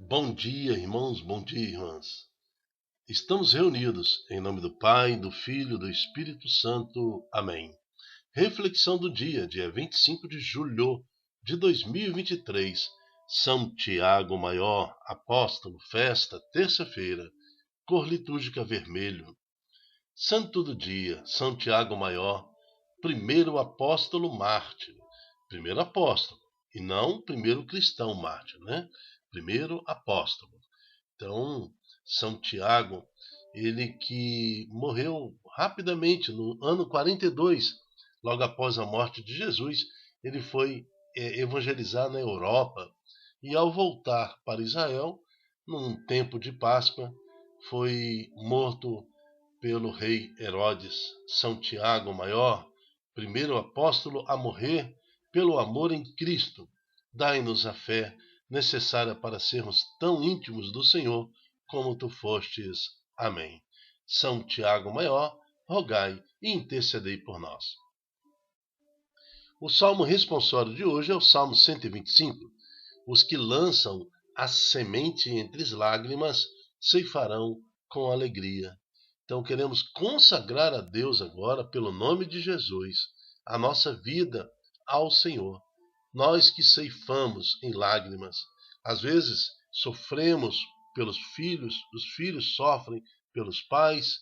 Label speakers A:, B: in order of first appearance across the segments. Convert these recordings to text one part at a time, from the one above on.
A: Bom dia, irmãos, bom dia, irmãs. Estamos reunidos em nome do Pai, do Filho e do Espírito Santo. Amém. Reflexão do dia 25 de julho de 2023. São Tiago Maior, apóstolo, festa, terça-feira, cor litúrgica vermelho. Santo do dia, São Tiago Maior, primeiro apóstolo mártir. Primeiro apóstolo, e não primeiro cristão mártir, né? Primeiro apóstolo. Então, São Tiago, ele que morreu rapidamente no ano 42, logo após a morte de Jesus, ele foi evangelizar na Europa e ao voltar para Israel, num tempo de Páscoa, foi morto pelo rei Herodes. São Tiago Maior, primeiro apóstolo a morrer pelo amor em Cristo. Dai-nos a fé necessária para sermos tão íntimos do Senhor como tu fostes. Amém. São Tiago Maior, rogai e intercedei por nós. O salmo responsório de hoje é o Salmo 125. Os que lançam a semente entre as lágrimas ceifarão com alegria. Então queremos consagrar a Deus agora, pelo nome de Jesus, a nossa vida ao Senhor. Nós que ceifamos em lágrimas, às vezes sofremos pelos filhos, os filhos sofrem pelos pais,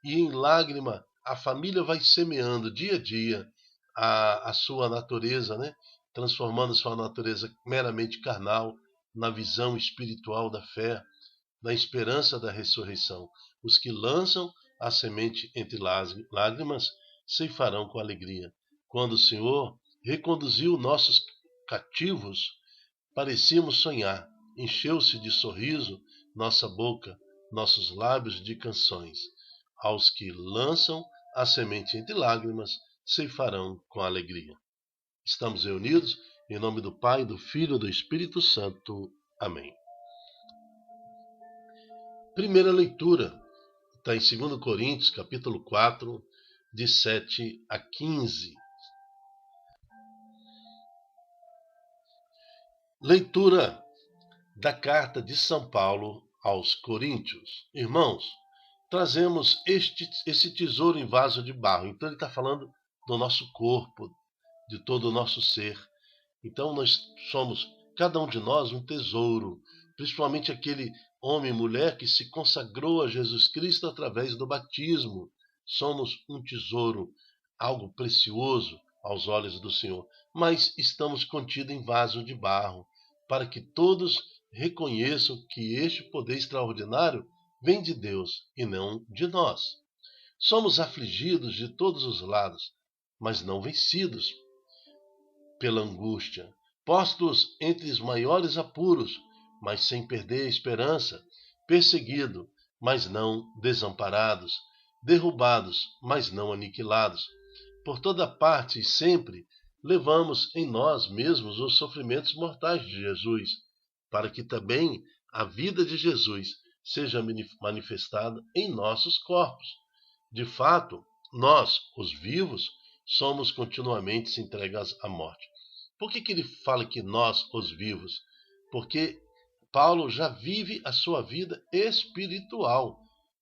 A: e em lágrima a família vai semeando dia a dia a sua natureza, né? Transformando sua natureza meramente carnal na visão espiritual da fé, na esperança da ressurreição. Os que lançam a semente entre lágrimas ceifarão com alegria. Quando o Senhor reconduziu nossos cativos, parecíamos sonhar. Encheu-se de sorriso nossa boca, nossos lábios de canções. Aos que lançam a semente entre lágrimas ceifarão com alegria. Estamos reunidos em nome do Pai, do Filho e do Espírito Santo. Amém. Primeira leitura está em 2 Coríntios, capítulo 4, de 7 a 15. Leitura da carta de São Paulo aos Coríntios. Irmãos, trazemos esse tesouro em vaso de barro. Então ele está falando do nosso corpo, de todo o nosso ser. Então nós somos, cada um de nós, um tesouro, principalmente aquele homem e mulher que se consagrou a Jesus Cristo através do batismo. Somos um tesouro, algo precioso aos olhos do Senhor, mas estamos contidos em vaso de barro, para que todos reconheçam que este poder extraordinário vem de Deus e não de nós. Somos afligidos de todos os lados, mas não vencidos pela angústia, postos entre os maiores apuros, mas sem perder a esperança, perseguidos, mas não desamparados, derrubados, mas não aniquilados. Por toda parte e sempre levamos em nós mesmos os sofrimentos mortais de Jesus, para que também a vida de Jesus seja manifestada em nossos corpos. De fato, nós, os vivos, somos continuamente entregues à morte. Por que ele fala que nós, os vivos? Porque Paulo já vive a sua vida espiritual.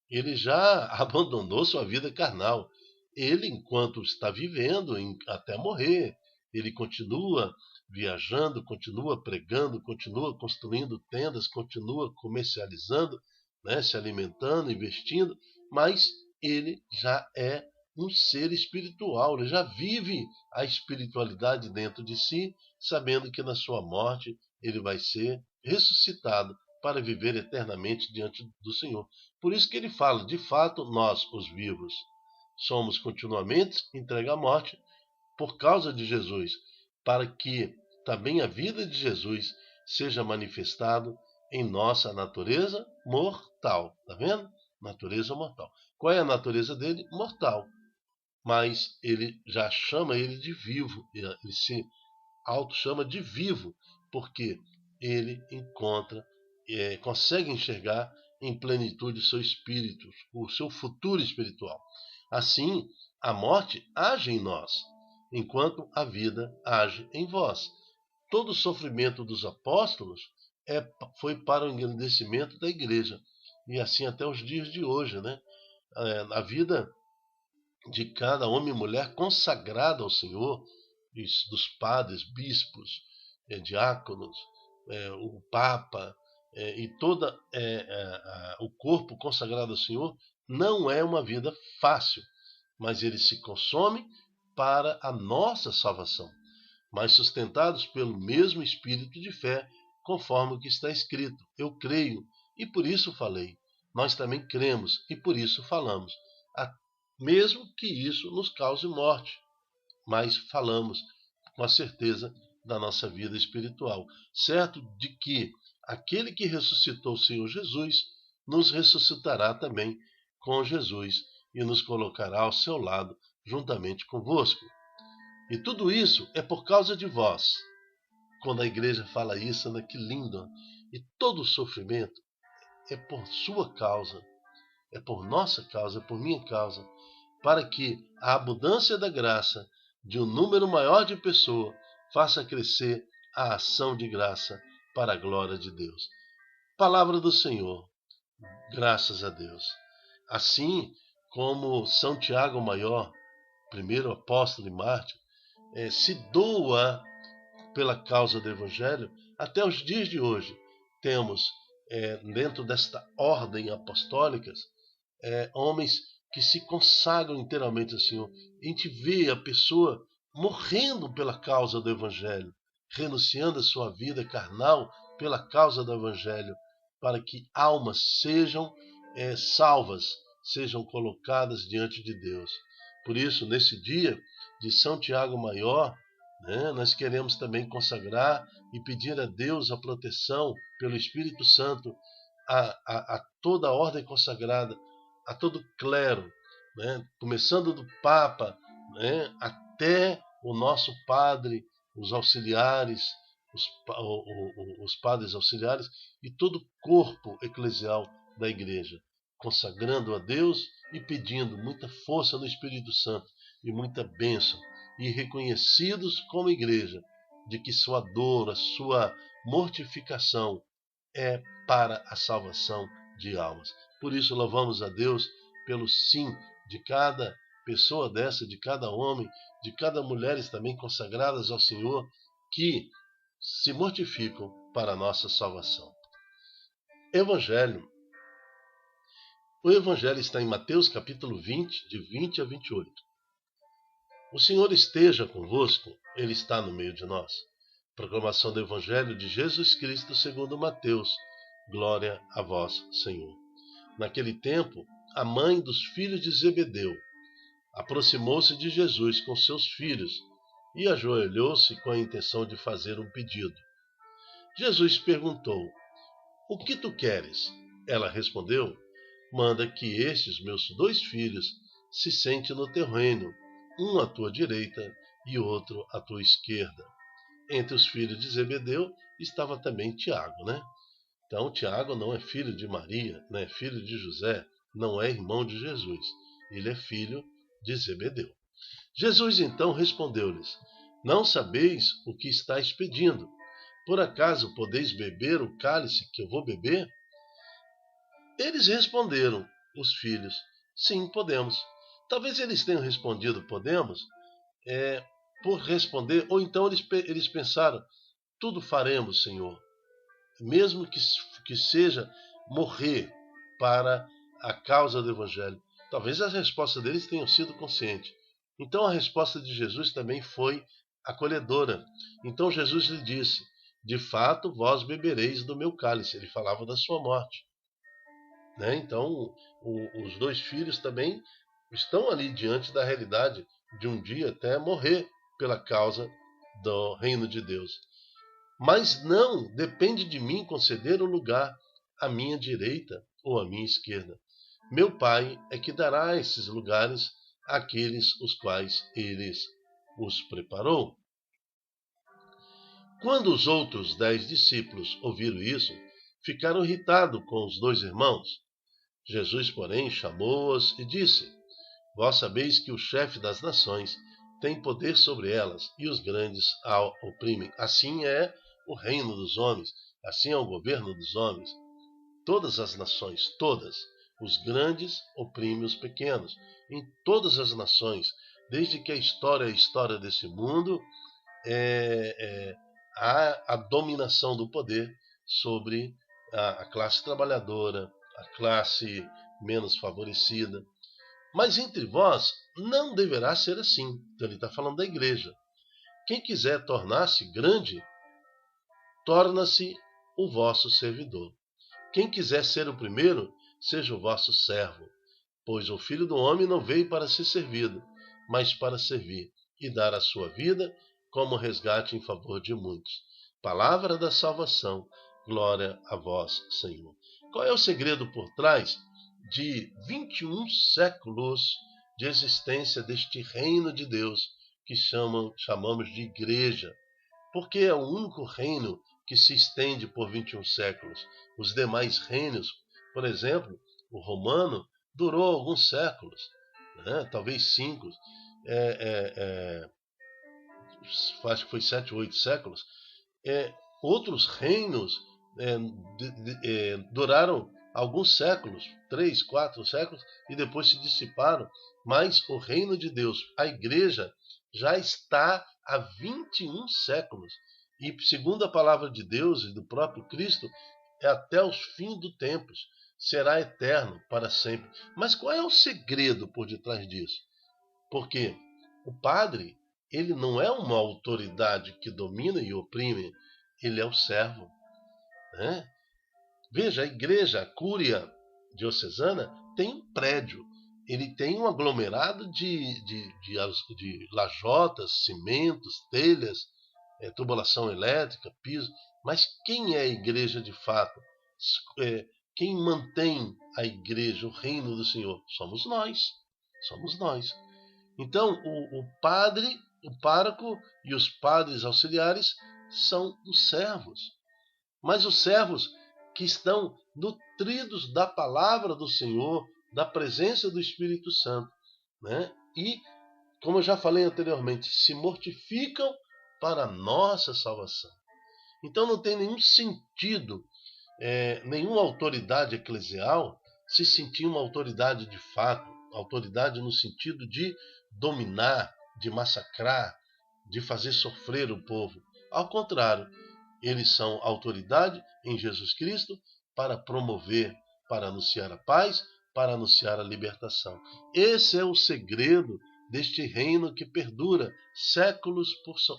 A: Ele já abandonou sua vida carnal. Ele, enquanto está vivendo, até morrer, ele continua viajando, continua pregando, continua construindo tendas, continua comercializando, né, se alimentando, investindo, mas ele já é um ser espiritual, ele já vive a espiritualidade dentro de si, sabendo que na sua morte ele vai ser ressuscitado para viver eternamente diante do Senhor. Por isso que ele fala, de fato, nós, os vivos, somos continuamente entregues à morte por causa de Jesus, para que também a vida de Jesus seja manifestado em nossa natureza mortal. Está vendo? Natureza mortal. Qual é a natureza dele? Mortal. Mas ele já chama ele de vivo. Ele se auto-chama de vivo, porque ele consegue enxergar em plenitude o seu espírito, o seu futuro espiritual. Assim, a morte age em nós, enquanto a vida age em vós. Todo o sofrimento dos apóstolos foi para o engrandecimento da igreja. E assim até os dias de hoje, né? A vida de cada homem e mulher consagrado ao Senhor, dos padres, bispos, diáconos, o Papa e todo o corpo consagrado ao Senhor, não é uma vida fácil, mas ele se consome para a nossa salvação, mas sustentados pelo mesmo espírito de fé, conforme o que está escrito. Eu creio e por isso falei. Nós também cremos e por isso falamos. Mesmo que isso nos cause morte, mas falamos com a certeza da nossa vida espiritual, certo de que aquele que ressuscitou o Senhor Jesus nos ressuscitará também com Jesus e nos colocará ao seu lado juntamente convosco. E tudo isso é por causa de vós. Quando a igreja fala isso, né, que lindo! E todo o sofrimento é por sua causa, é por nossa causa, é por minha causa, para que a abundância da graça de um número maior de pessoas faça crescer a ação de graça para a glória de Deus. Palavra do Senhor, graças a Deus. Assim como São Tiago Maior, primeiro apóstolo e mártir, se doa pela causa do Evangelho, até os dias de hoje temos, dentro desta ordem apostólica, homens que se consagram inteiramente ao Senhor. A gente vê a pessoa morrendo pela causa do Evangelho, renunciando a sua vida carnal pela causa do Evangelho, para que almas sejam salvas, sejam colocadas diante de Deus. Por isso, nesse dia de São Tiago Maior, nós queremos também consagrar e pedir a Deus a proteção pelo Espírito Santo a toda a ordem consagrada, a todo clero, começando do Papa, até o nosso padre, os auxiliares, os padres auxiliares e todo o corpo eclesial da igreja, consagrando a Deus e pedindo muita força no Espírito Santo e muita bênção, e reconhecidos como igreja de que sua dor, a sua mortificação é para a salvação de almas. Por isso louvamos a Deus pelo sim de cada pessoa dessa, de cada homem, de cada mulher também consagradas ao Senhor, que se mortificam para a nossa salvação. Evangelho. O Evangelho está em Mateus capítulo 20, de 20 a 28. O Senhor esteja convosco, Ele está no meio de nós. Proclamação do Evangelho de Jesus Cristo segundo Mateus. Glória a vós, Senhor. Naquele tempo, a mãe dos filhos de Zebedeu aproximou-se de Jesus com seus filhos e ajoelhou-se com a intenção de fazer um pedido. Jesus perguntou: "O que tu queres?" Ela respondeu: "Manda que estes meus 2 filhos se sentem no teu reino, um à tua direita e outro à tua esquerda." Entre os filhos de Zebedeu estava também Tiago, Então Tiago não é filho de Maria, não é filho de José, não é irmão de Jesus. Ele é filho de Zebedeu. Jesus então respondeu-lhes: "Não sabeis o que estáis pedindo. Por acaso podeis beber o cálice que eu vou beber?" Eles responderam, os filhos: "Sim, podemos." Talvez eles tenham respondido "podemos" por responder, ou então eles pensaram: "Tudo faremos, Senhor, mesmo que seja morrer para a causa do Evangelho." Talvez as respostas deles tenham sido conscientes. Então a resposta de Jesus também foi acolhedora. Então Jesus lhe disse: "De fato, vós bebereis do meu cálice." Ele falava da sua morte. Então os 2 filhos também estão ali diante da realidade de um dia até morrer pela causa do reino de Deus. "Mas não depende de mim conceder o lugar à minha direita ou à minha esquerda. Meu Pai é que dará esses lugares àqueles os quais Ele os preparou." Quando os outros 10 discípulos ouviram isso, ficaram irritados com os 2 irmãos. Jesus, porém, chamou-os e disse: "Vós sabeis que o chefe das nações tem poder sobre elas, e os grandes a oprimem. Assim é o reino dos homens. Assim é o governo dos homens. Todas as nações, todas, os grandes oprimem os pequenos. Em todas as nações, desde que a história é a história desse mundo, há a dominação do poder sobre a classe trabalhadora, a classe menos favorecida. Mas entre vós não deverá ser assim. Então ele está falando da igreja. Quem quiser tornar-se grande, torna-se o vosso servidor. Quem quiser ser o primeiro, seja o vosso servo. Pois o Filho do Homem não veio para ser servido, mas para servir e dar a sua vida como resgate em favor de muitos. Palavra da salvação, glória a vós, Senhor. Qual é o segredo por trás de 21 séculos de existência deste reino de Deus que chamamos de igreja? Porque é o único reino que se estende por 21 séculos. Os demais reinos, por exemplo, o romano, durou alguns séculos, né? Talvez 5, acho que foi 7 ou 8 séculos. Outros reinos duraram alguns séculos, 3, 4 séculos, e depois se dissiparam. Mas o reino de Deus, a igreja, já está há 21 séculos. E segundo a palavra de Deus e do próprio Cristo, é até os fins dos tempos. Será eterno para sempre. Mas qual é o segredo por detrás disso? Porque o padre, ele não é uma autoridade que domina e oprime, ele é o servo, né? Veja, a igreja, a cúria diocesana, tem um prédio. Ele tem um aglomerado de lajotas, cimentos, telhas, tubulação elétrica, piso. Mas quem é a igreja de fato? Quem mantém a igreja, o reino do Senhor? Somos nós. Somos nós. Então, o padre, o pároco e os padres auxiliares são os servos. Mas os servos que estão nutridos da palavra do Senhor, da presença do Espírito Santo, né? E, como eu já falei anteriormente, se mortificam para a nossa salvação. Então não tem nenhum sentido, nenhuma autoridade eclesial se sentir uma autoridade de fato, autoridade no sentido de dominar, de massacrar, de fazer sofrer o povo. Ao contrário, eles são autoridade em Jesus Cristo para promover, para anunciar a paz, para anunciar a libertação. Esse é o segredo deste reino que perdura séculos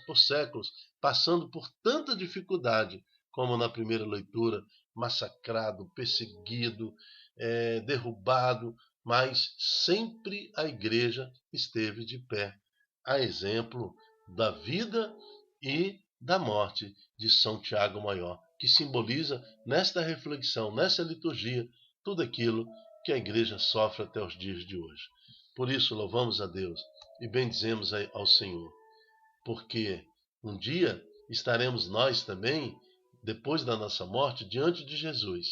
A: por séculos, passando por tanta dificuldade, como na primeira leitura, massacrado, perseguido, derrubado, mas sempre a igreja esteve de pé, a exemplo da vida e da morte de São Tiago Maior, que simboliza nesta reflexão, nessa liturgia, tudo aquilo que a igreja sofre até os dias de hoje. Por isso louvamos a Deus e bendizemos ao Senhor, porque um dia estaremos nós também, depois da nossa morte, diante de Jesus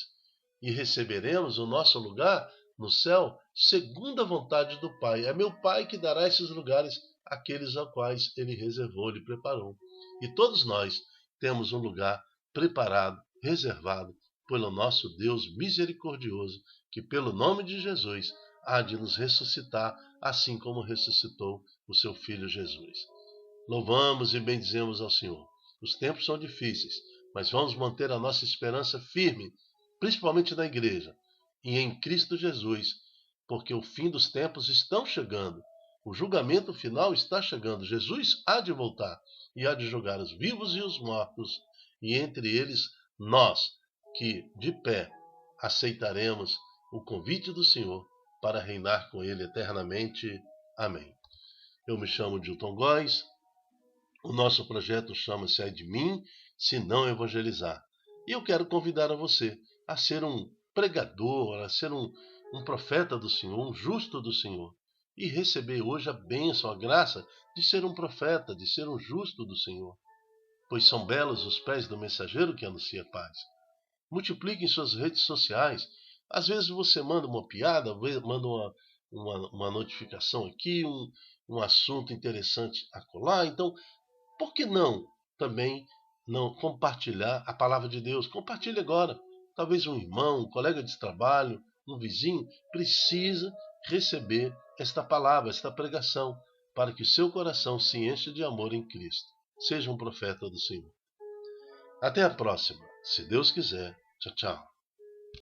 A: e receberemos o nosso lugar no céu segundo a vontade do Pai. É meu Pai que dará esses lugares àqueles aos quais Ele reservou, Ele preparou. E todos nós temos um lugar preparado, reservado pelo nosso Deus misericordioso, que pelo nome de Jesus há de nos ressuscitar, assim como ressuscitou o seu Filho Jesus. Louvamos e bendizemos ao Senhor. Os tempos são difíceis, mas vamos manter a nossa esperança firme, principalmente na igreja e em Cristo Jesus, porque o fim dos tempos estão chegando. O julgamento final está chegando. Jesus há de voltar e há de julgar os vivos e os mortos, e entre eles nós, que de pé aceitaremos o convite do Senhor para reinar com Ele eternamente. Amém. Eu me chamo Dilton Góes. O nosso projeto chama-se Ai de Mim, se não evangelizar. E eu quero convidar a você a ser um pregador, a ser um profeta do Senhor, um justo do Senhor, e receber hoje a bênção, a graça de ser um profeta, de ser um justo do Senhor. Pois são belos os pés do mensageiro que anuncia paz. Multiplique em suas redes sociais. Às vezes você manda uma piada, manda uma notificação aqui, um assunto interessante acolá. Então, por que não também não compartilhar a palavra de Deus. Compartilhe agora. Talvez um irmão, um colega de trabalho, um vizinho precisa receber esta palavra, esta pregação, para que o seu coração se encha de amor em Cristo. Seja um profeta do Senhor. Até a próxima, se Deus quiser. Tchau, tchau.